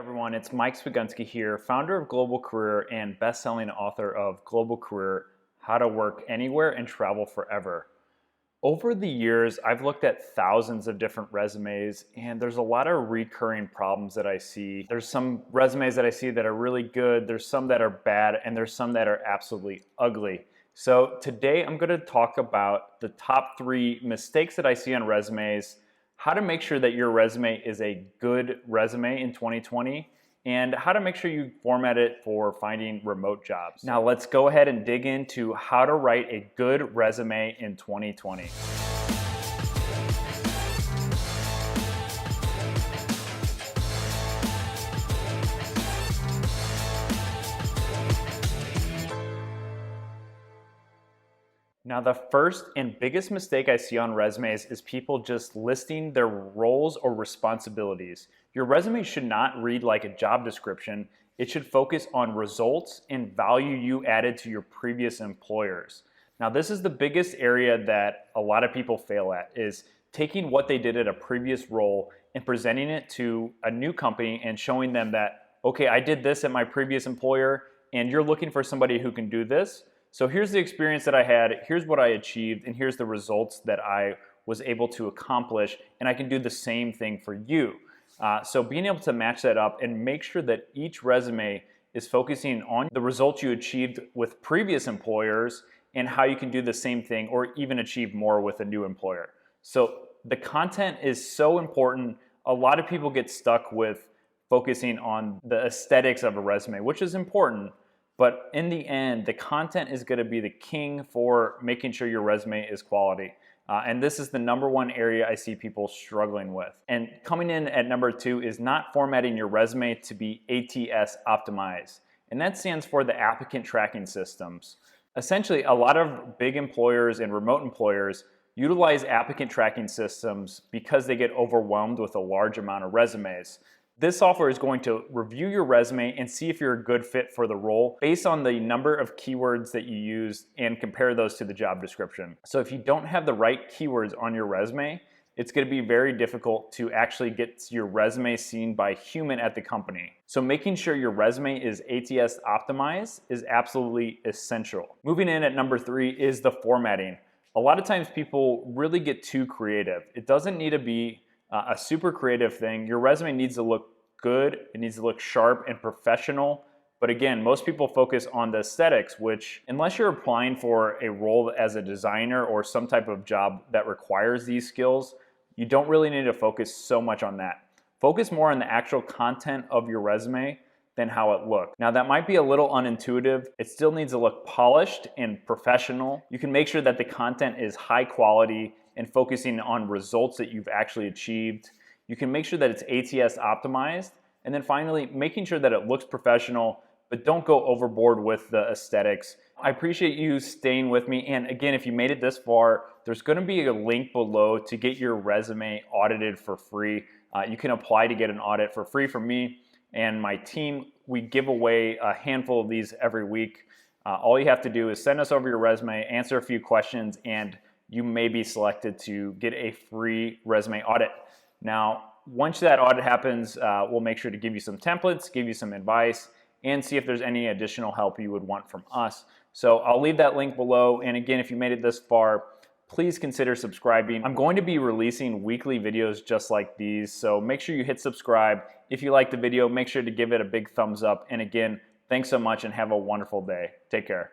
Everyone, it's Mike Swigunski here, founder of Global Career and best-selling author of Global Career, How to Work Anywhere and Travel Forever. Over the years, I've looked at thousands of different resumes, and there's a lot of recurring problems that I see. There's some resumes that I see that are really good, there's some that are bad, and there's some that are absolutely ugly. So today I'm going to talk about the top 3 mistakes that I see on resumes, how to make sure that your resume is a good resume in 2020, and how to make sure you format it for finding remote jobs. Now let's go ahead and dig into how to write a good resume in 2020. Now, the first and biggest mistake I see on resumes is people just listing their roles or responsibilities. Your resume should not read like a job description. It should focus on results and value you added to your previous employers. Now, this is the biggest area that a lot of people fail at, is taking what they did at a previous role and presenting it to a new company and showing them that, okay, I did this at my previous employer and you're looking for somebody who can do this. So here's the experience that I had, here's what I achieved, and here's the results that I was able to accomplish, and I can do the same thing for you. So being able to match that up and make sure that each resume is focusing on the results you achieved with previous employers and how you can do the same thing or even achieve more with a new employer. So the content is so important. A lot of people get stuck with focusing on the aesthetics of a resume, which is important. But in the end, the content is going to be the king for making sure your resume is quality. And this is the #1 area I see people struggling with. And coming in at number 2 is not formatting your resume to be ATS optimized. And that stands for the applicant tracking systems. Essentially, a lot of big employers and remote employers utilize applicant tracking systems because they get overwhelmed with a large amount of resumes. This software is going to review your resume and see if you're a good fit for the role based on the number of keywords that you use and compare those to the job description. So if you don't have the right keywords on your resume, it's going to be very difficult to actually get your resume seen by a human at the company. So making sure your resume is ATS optimized is absolutely essential. Moving in at number 3 is the formatting. A lot of times people really get too creative. It doesn't need to be a super creative thing. Your resume needs to look good, it needs to look sharp and professional. But again, most people focus on the aesthetics, which unless you're applying for a role as a designer or some type of job that requires these skills, you don't really need to focus so much on that. Focus more on the actual content of your resume than how it looks. Now that might be a little unintuitive. It still needs to look polished and professional. You can make sure that the content is high quality and focusing on results that you've actually achieved. You can make sure that it's ATS optimized. And then finally, making sure that it looks professional, but don't go overboard with the aesthetics. I appreciate you staying with me. And again, if you made it this far, there's gonna be a link below to get your resume audited for free. You can apply to get an audit for free from me and my team. We give away a handful of these every week. All you have to do is send us over your resume, answer a few questions, and you may be selected to get a free resume audit. Now, once that audit happens, we'll make sure to give you some templates, give you some advice, and see if there's any additional help you would want from us. So I'll leave that link below. And again, if you made it this far, please consider subscribing. I'm going to be releasing weekly videos just like these, so make sure you hit subscribe. If you like the video, make sure to give it a big thumbs up. And again, thanks so much and have a wonderful day. Take care.